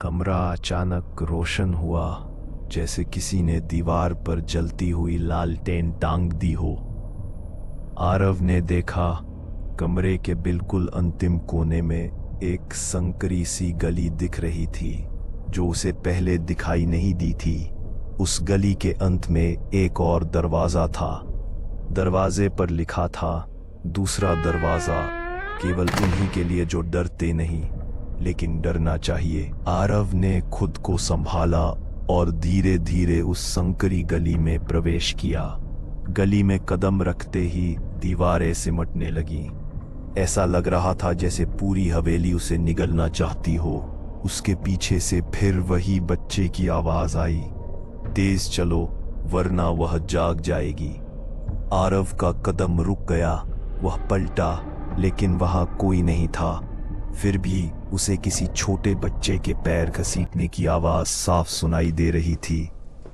कमरा अचानक रोशन हुआ, जैसे किसी ने दीवार पर जलती हुई लालटेन टांग दी हो। आरव ने देखा, कमरे के बिल्कुल अंतिम कोने में एक संकरी सी गली दिख रही थी, जो उसे पहले दिखाई नहीं दी थी। उस गली के अंत में एक और दरवाजा था। दरवाजे पर लिखा था, दूसरा दरवाजा केवल उन्हीं के लिए जो डरते नहीं लेकिन डरना चाहिए। आरव ने खुद को संभाला और धीरे धीरे उस संकरी गली में प्रवेश किया। गली में कदम रखते ही दीवारें सिमटने लगीं। ऐसा लग रहा था जैसे पूरी हवेली उसे निगलना चाहती हो। उसके पीछे से फिर वही बच्चे की आवाज आई, तेज चलो वरना वह जाग जाएगी। आरव का कदम रुक गया। वह पलटा, लेकिन वहां कोई नहीं था। फिर भी उसे किसी छोटे बच्चे के पैर घसीटने की आवाज साफ सुनाई दे रही थी।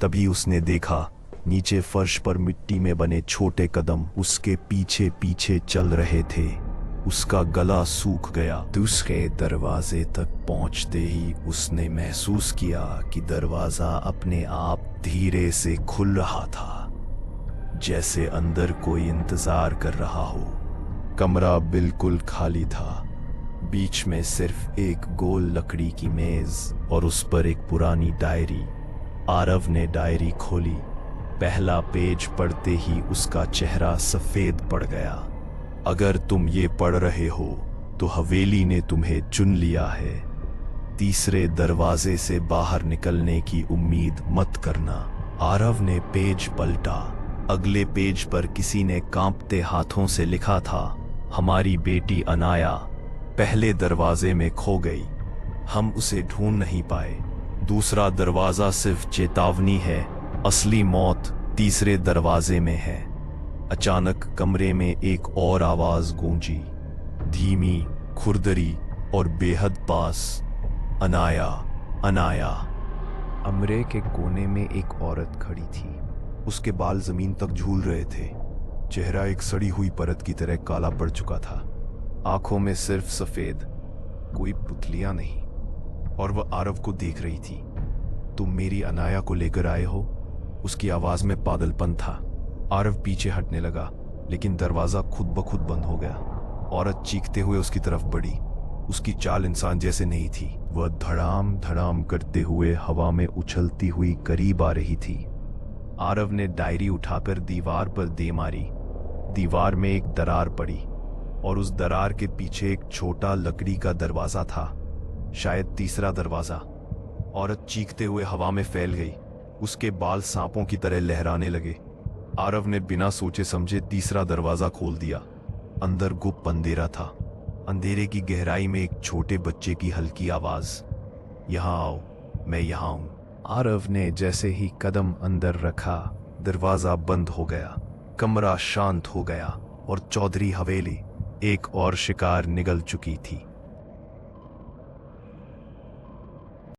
तभी उसने देखा, नीचे फर्श पर मिट्टी में बने छोटे कदम उसके पीछे पीछे चल रहे थे। उसका गला सूख गया। दूसरे दरवाजे तक पहुंचते ही उसने महसूस किया कि दरवाजा अपने आप धीरे से खुल रहा था, जैसे अंदर कोई इंतजार कर रहा हो। कमरा बिल्कुल खाली था। बीच में सिर्फ एक गोल लकड़ी की मेज और उस पर एक पुरानी डायरी। आरव ने डायरी खोली। पहला पेज पढ़ते ही उसका चेहरा सफेद पड़ गया। अगर तुम ये पढ़ रहे हो तो हवेली ने तुम्हें चुन लिया है। तीसरे दरवाजे से बाहर निकलने की उम्मीद मत करना। आरव ने पेज पलटा। अगले पेज पर किसी ने कांपते हाथों से लिखा था, हमारी बेटी अनाया पहले दरवाजे में खो गई, हम उसे ढूंढ नहीं पाए। दूसरा दरवाजा सिर्फ चेतावनी है, असली मौत तीसरे दरवाजे में है। अचानक कमरे में एक और आवाज गूंजी, धीमी, खुरदरी और बेहद पास, अनाया, अनाया। कमरे के कोने में एक औरत खड़ी थी। उसके बाल जमीन तक झूल रहे थे। चेहरा एक सड़ी हुई परत की तरह काला पड़ चुका था। आंखों में सिर्फ सफेद, कोई पुतलियां नहीं। और वह आरव को देख रही थी। तुम मेरी अनाया को लेकर आए हो? उसकी आवाज में पागलपन था। आरव पीछे हटने लगा, लेकिन दरवाजा खुद ब खुद बंद हो गया। औरत चीखते हुए उसकी तरफ बढ़ी। उसकी चाल इंसान जैसे नहीं थी। वह धड़ाम धड़ाम करते हुए हवा में उछलती हुई करीब आ रही थी। आरव ने डायरी उठाकर दीवार पर दे मारी। दीवार में एक दरार पड़ी और उस दरार के पीछे एक छोटा लकड़ी का दरवाजा था, शायद तीसरा दरवाजा। औरत चीखते हुए हवा में फैल गई। उसके बाल सांपों की तरह लहराने लगे। आरव ने बिना सोचे समझे तीसरा दरवाजा खोल दिया। अंदर गुप्त अंधेरा था। अंधेरे की गहराई में एक छोटे बच्चे की हल्की आवाज, यहां आओ, मैं यहां हूं। आरव ने जैसे ही कदम अंदर रखा, दरवाजा बंद हो गया। कमरा शांत हो गया और चौधरी हवेली एक और शिकार निगल चुकी थी।